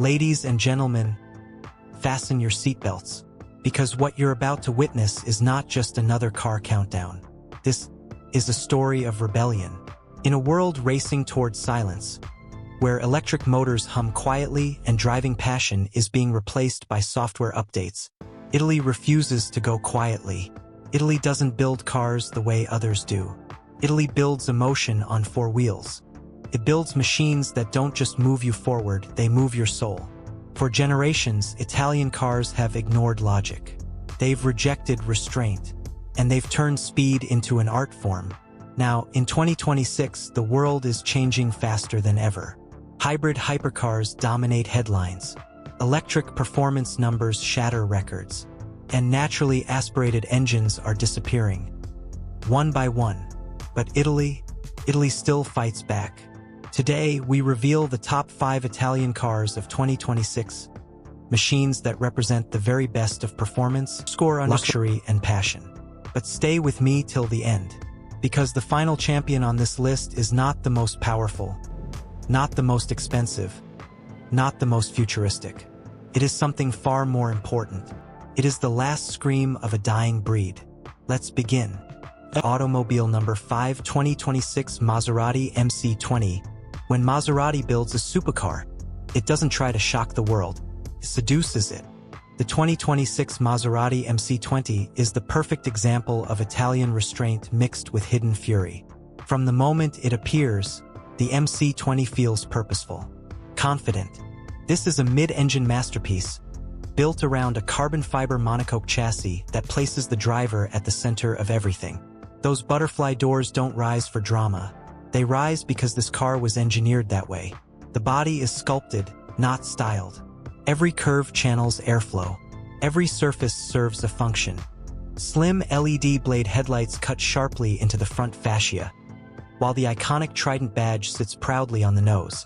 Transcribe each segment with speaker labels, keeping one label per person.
Speaker 1: Ladies and gentlemen, fasten your seatbelts, because what you're about to witness is not just another car countdown. This is a story of rebellion. In a world racing towards silence, where electric motors hum quietly and driving passion is being replaced by software updates, Italy refuses to go quietly. Italy doesn't build cars the way others do. Italy builds emotion on four wheels. It builds machines that don't just move you forward, they move your soul. For generations, Italian cars have ignored logic. They've rejected restraint, and they've turned speed into an art form. Now, in 2026, the world is changing faster than ever. Hybrid hypercars dominate headlines. Electric performance numbers shatter records. And naturally aspirated engines are disappearing, one by one. But Italy still fights back. Today, we reveal the top 5 Italian cars of 2026, machines that represent the very best of performance, luxury, and passion. But stay with me till the end, because the final champion on this list is not the most powerful, not the most expensive, not the most futuristic. It is something far more important. It is the last scream of a dying breed. Let's begin. Automobile number 5, 2026 Maserati MC20. When Maserati builds a supercar, it doesn't try to shock the world, it seduces it. The 2026 Maserati MC20 is the perfect example of Italian restraint mixed with hidden fury. From the moment it appears, the MC20 feels purposeful, confident. This is a mid-engine masterpiece, built around a carbon fiber monocoque chassis that places the driver at the center of everything. Those butterfly doors don't rise for drama. They rise because this car was engineered that way. The body is sculpted, not styled. Every curve channels airflow. Every surface serves a function. Slim LED blade headlights cut sharply into the front fascia, while the iconic Trident badge sits proudly on the nose.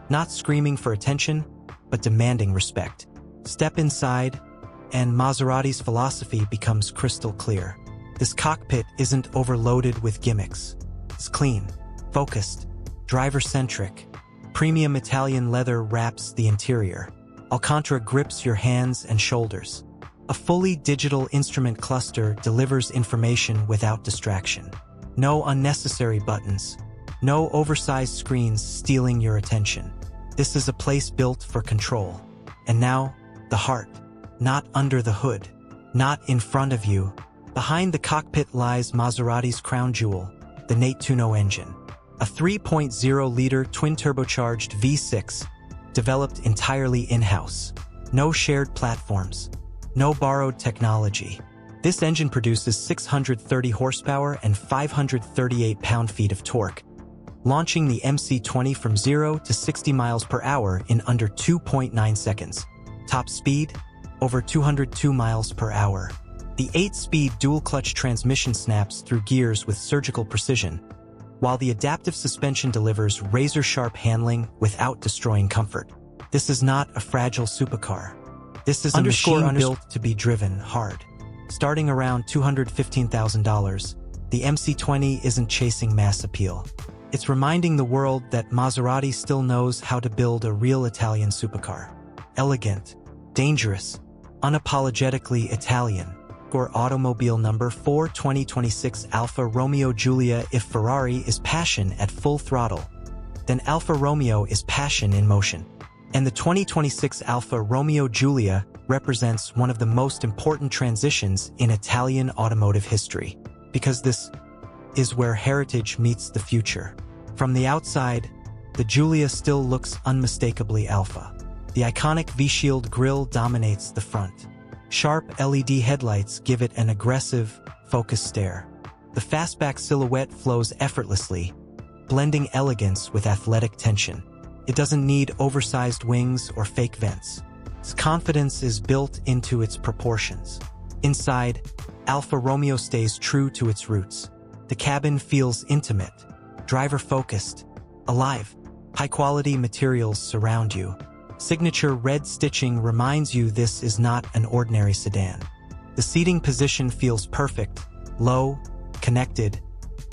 Speaker 1: Not screaming for attention, but demanding respect. Step inside, and Maserati's philosophy becomes crystal clear. This cockpit isn't overloaded with gimmicks. It's clean, focused, driver-centric. Premium Italian leather wraps the interior. Alcantara grips your hands and shoulders. A fully digital instrument cluster delivers information without distraction. No unnecessary buttons. No oversized screens stealing your attention. This is a place built for control. And now, the heart. Not under the hood. Not in front of you. Behind the cockpit lies Maserati's crown jewel, the Nate-Tuno engine. A 3.0-liter twin-turbocharged V6, developed entirely in-house. No shared platforms. No borrowed technology. This engine produces 630 horsepower and 538 pound-feet of torque, launching the MC20 from 0 to 60 miles per hour in under 2.9 seconds. Top speed, over 202 miles per hour. The 8-speed dual-clutch transmission snaps through gears with surgical precision, while the adaptive suspension delivers razor-sharp handling without destroying comfort. This is not a fragile supercar. This is a machine built to be driven hard. Starting around $215,000, the MC20 isn't chasing mass appeal. It's reminding the world that Maserati still knows how to build a real Italian supercar. Elegant, dangerous, unapologetically Italian. Or automobile number 4, 2026 Alfa Romeo Giulia. If Ferrari is passion at full throttle, then Alfa Romeo is passion in motion. And the 2026 Alfa Romeo Giulia represents one of the most important transitions in Italian automotive history, because this is where heritage meets the future. From the outside, the Giulia still looks unmistakably Alfa. The iconic V-shield grille dominates the front. Sharp LED headlights give it an aggressive, focused stare. The fastback silhouette flows effortlessly, blending elegance with athletic tension. It doesn't need oversized wings or fake vents. Its confidence is built into its proportions. Inside, Alfa Romeo stays true to its roots. The cabin feels intimate, driver-focused, alive. High-quality materials surround you. Signature red stitching reminds you this is not an ordinary sedan. The seating position feels perfect, low, connected,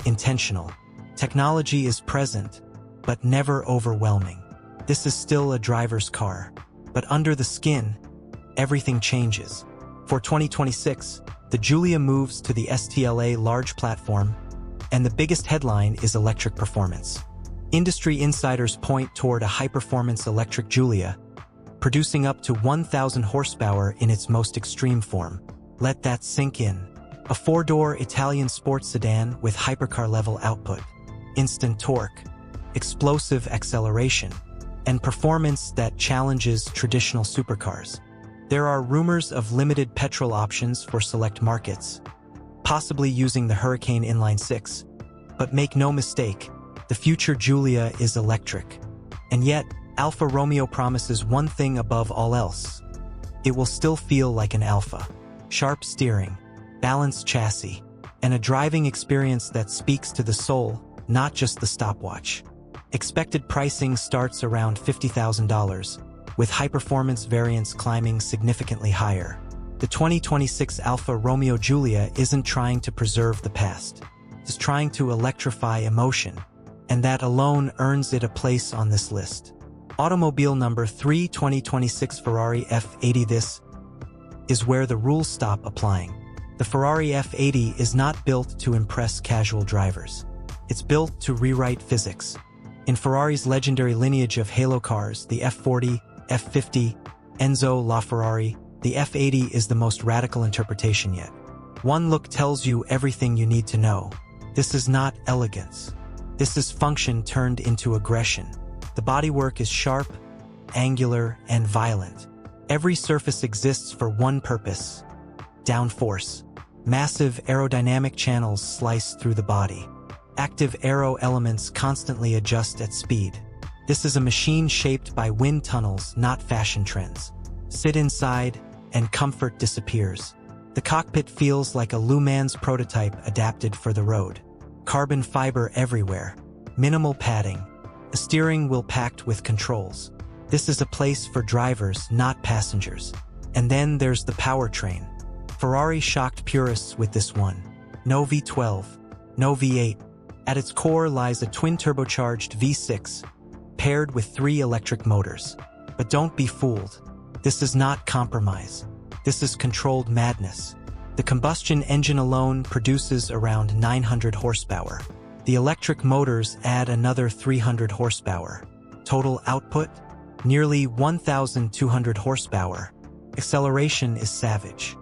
Speaker 1: intentional. Technology is present, but never overwhelming. This is still a driver's car. But under the skin, everything changes. For 2026, the Giulia moves to the STLA large platform, and the biggest headline is electric performance. Industry insiders point toward a high-performance electric Giulia, producing up to 1,000 horsepower in its most extreme form. Let that sink in. A four-door Italian sports sedan with hypercar-level output, instant torque, explosive acceleration, and performance that challenges traditional supercars. There are rumors of limited petrol options for select markets, possibly using the Hurricane Inline 6. But make no mistake, the future Giulia is electric. And yet, Alfa Romeo promises one thing above all else. It will still feel like an Alfa. Sharp steering, balanced chassis, and a driving experience that speaks to the soul, not just the stopwatch. Expected pricing starts around $50,000, with high-performance variants climbing significantly higher. The 2026 Alfa Romeo Giulia isn't trying to preserve the past. It's trying to electrify emotion, and that alone earns it a place on this list. Automobile number 3, 2026 Ferrari F80. This is where the rules stop applying. The Ferrari F80 is not built to impress casual drivers. It's built to rewrite physics. In Ferrari's legendary lineage of halo cars, the F40, F50, Enzo LaFerrari, the F80 is the most radical interpretation yet. One look tells you everything you need to know. This is not elegance. This is function turned into aggression. The bodywork is sharp, angular, and violent. Every surface exists for one purpose: downforce. Massive aerodynamic channels slice through the body. Active aero elements constantly adjust at speed. This is a machine shaped by wind tunnels, not fashion trends. Sit inside, and comfort disappears. The cockpit feels like a Le Mans prototype adapted for the road. Carbon fiber everywhere. Minimal padding. A steering wheel packed with controls. This is a place for drivers, not passengers. And then there's the powertrain. Ferrari shocked purists with this one. No V12. No V8. At its core lies a twin-turbocharged V6, paired with 3 electric motors. But don't be fooled. This is not compromise. This is controlled madness. The combustion engine alone produces around 900 horsepower. The electric motors add another 300 horsepower. Total output? Nearly 1,200 horsepower. Acceleration is savage.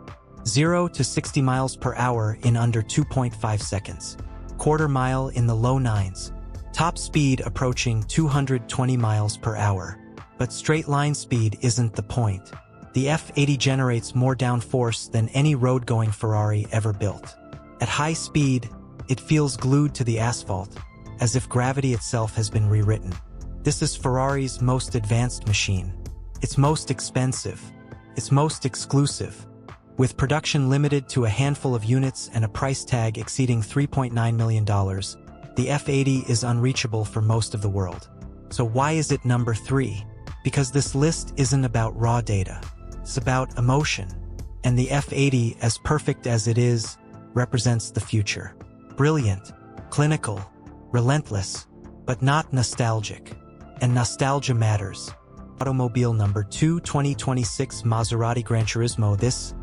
Speaker 1: 0 to 60 miles per hour in under 2.5 seconds. Quarter mile in the low 9s. Top speed approaching 220 miles per hour. But straight line speed isn't the point. The F80 generates more downforce than any road-going Ferrari ever built. At high speed, it feels glued to the asphalt, as if gravity itself has been rewritten. This is Ferrari's most advanced machine. It's most expensive. It's most exclusive. With production limited to a handful of units and a price tag exceeding $3.9 million, the F80 is unreachable for most of the world. So why is it number 3? Because this list isn't about raw data. It's about emotion. And the F80, as perfect as it is, represents the future. Brilliant, clinical, relentless, but not nostalgic. And nostalgia matters. Automobile number 2, 2026 Maserati Gran Turismo. This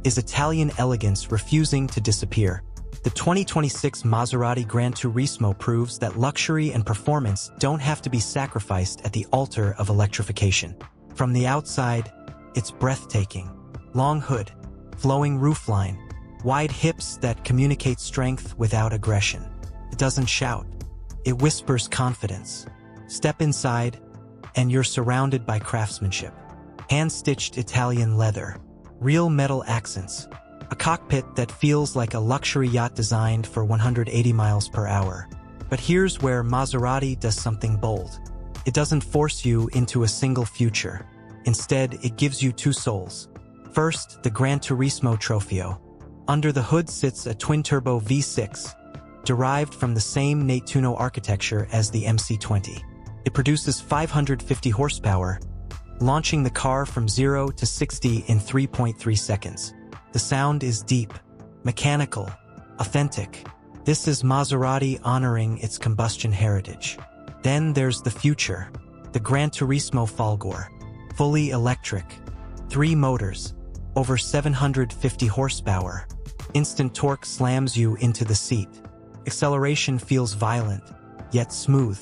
Speaker 1: is Italian elegance refusing to disappear. The 2026 Maserati Gran Turismo proves that luxury and performance don't have to be sacrificed at the altar of electrification. From the outside, it's breathtaking. Long hood, flowing roofline, wide hips that communicate strength without aggression. It doesn't shout. It whispers confidence. Step inside, and you're surrounded by craftsmanship. Hand-stitched Italian leather, real metal accents, a cockpit that feels like a luxury yacht designed for 180 miles per hour. But here's where Maserati does something bold. It doesn't force you into a single future. Instead, it gives you 2 souls. First, the Gran Turismo Trofeo. Under the hood sits a twin-turbo V6, derived from the same Nettuno architecture as the MC20. It produces 550 horsepower, launching the car from 0 to 60 in 3.3 seconds. The sound is deep, mechanical, authentic. This is Maserati honoring its combustion heritage. Then there's the future, the Gran Turismo Folgore. fully electric, 3 motors, over 750 horsepower. Instant torque slams you into the seat. Acceleration feels violent, yet smooth.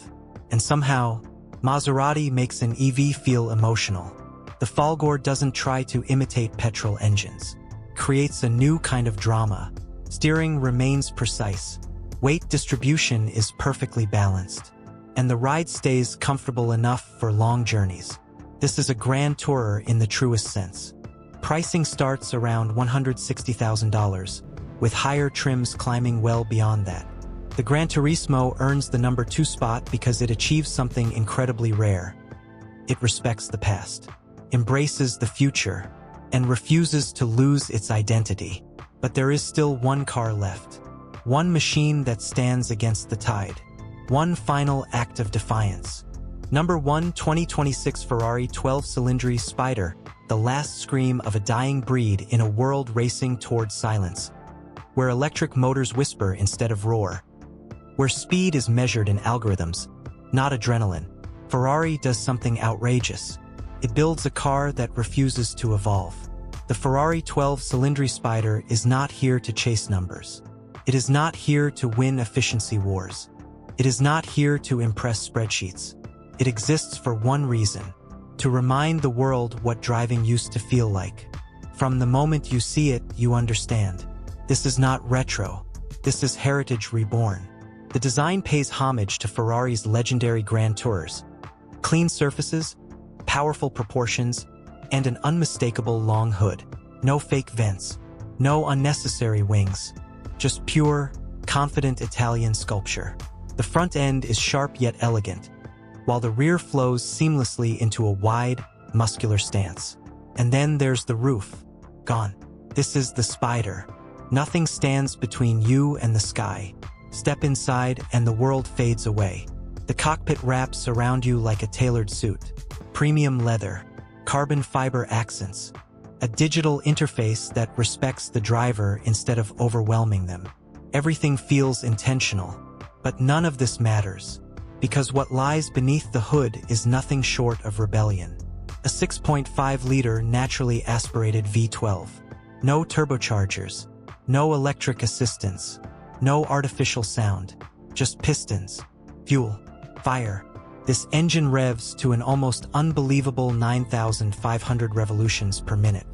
Speaker 1: And somehow, Maserati makes an EV feel emotional. The Folgore doesn't try to imitate petrol engines. It creates a new kind of drama. Steering remains precise. Weight distribution is perfectly balanced. And the ride stays comfortable enough for long journeys. This is a grand tourer in the truest sense. Pricing starts around $160,000, with higher trims climbing well beyond that. The Gran Turismo earns the number 2 spot because it achieves something incredibly rare. It respects the past, embraces the future, and refuses to lose its identity. But there is still one car left. One machine that stands against the tide. One final act of defiance. Number 1, 2026 Ferrari 12-cylinder Spider, the last scream of a dying breed in a world racing towards silence, where electric motors whisper instead of roar, where speed is measured in algorithms, not adrenaline. Ferrari does something outrageous. It builds a car that refuses to evolve. The Ferrari 12-cylinder Spider is not here to chase numbers. It is not here to win efficiency wars. It is not here to impress spreadsheets. It exists for one reason: to remind the world what driving used to feel like. From the moment you see it, you understand. This is not retro. This is heritage reborn. The design pays homage to Ferrari's legendary Grand Tours. Clean surfaces, powerful proportions, and an unmistakable long hood. No fake vents. No unnecessary wings. Just pure, confident Italian sculpture. The front end is sharp yet elegant, while the rear flows seamlessly into a wide, muscular stance. And then there's the roof. Gone. This is the Spider. Nothing stands between you and the sky. Step inside and the world fades away. The cockpit wraps around you like a tailored suit. Premium leather, carbon fiber accents, a digital interface that respects the driver instead of overwhelming them. Everything feels intentional, but none of this matters, because what lies beneath the hood is nothing short of rebellion. A 6.5-liter naturally aspirated V12. No turbochargers, no electric assistance, no artificial sound, just pistons, fuel, fire. This engine revs to an almost unbelievable 9,500 revolutions per minute.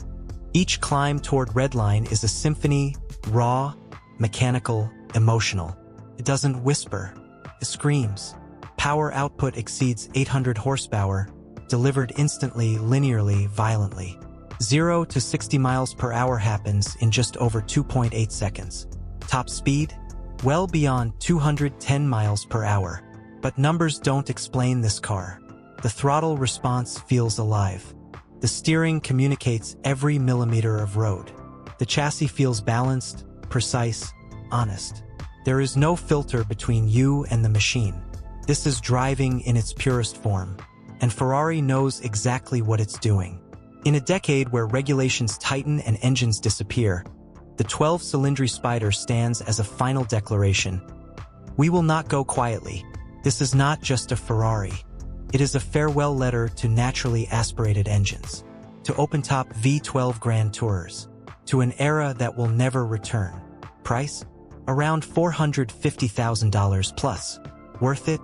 Speaker 1: Each climb toward redline is a symphony, raw, mechanical, emotional. It doesn't whisper, it screams. Power output exceeds 800 horsepower, delivered instantly, linearly, violently. 0 to 60 miles per hour happens in just over 2.8 seconds. Top speed? Well beyond 210 miles per hour. But numbers don't explain this car. The throttle response feels alive. The steering communicates every millimeter of road. The chassis feels balanced, precise, honest. There is no filter between you and the machine. This is driving in its purest form. And Ferrari knows exactly what it's doing. In a decade where regulations tighten and engines disappear, the 12-cylinder Spider stands as a final declaration. We will not go quietly. This is not just a Ferrari. It is a farewell letter to naturally aspirated engines, to open-top V12 Grand Tours, to an era that will never return. Price? Around $450,000 plus. Worth it?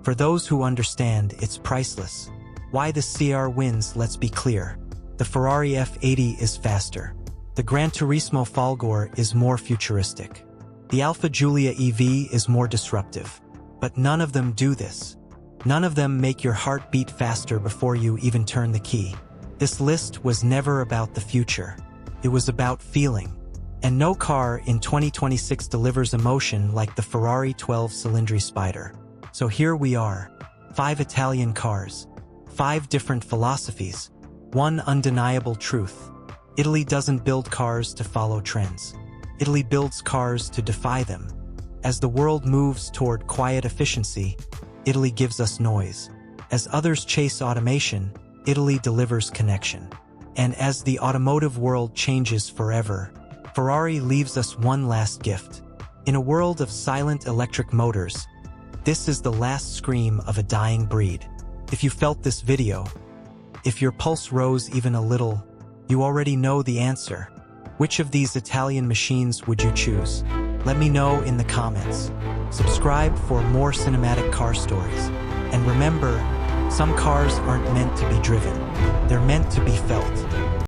Speaker 1: For those who understand, it's priceless. Why the CR wins, let's be clear. The Ferrari F80 is faster. The Gran Turismo Folgore is more futuristic. The Alfa Giulia EV is more disruptive. But none of them do this. None of them make your heart beat faster before you even turn the key. This list was never about the future. It was about feeling. And no car in 2026 delivers emotion like the Ferrari 12-cylinder Spider. So here we are. 5 Italian cars. 5 different philosophies. One undeniable truth. Italy doesn't build cars to follow trends. Italy builds cars to defy them. As the world moves toward quiet efficiency, Italy gives us noise. As others chase automation, Italy delivers connection. And as the automotive world changes forever, Ferrari leaves us one last gift. In a world of silent electric motors, this is the last scream of a dying breed. If you felt this video, If your pulse rose even a little, you already know the answer. Which of these Italian machines would you choose? Let me know in the comments. Subscribe for more cinematic car stories. And remember, some cars aren't meant to be driven. They're meant to be felt.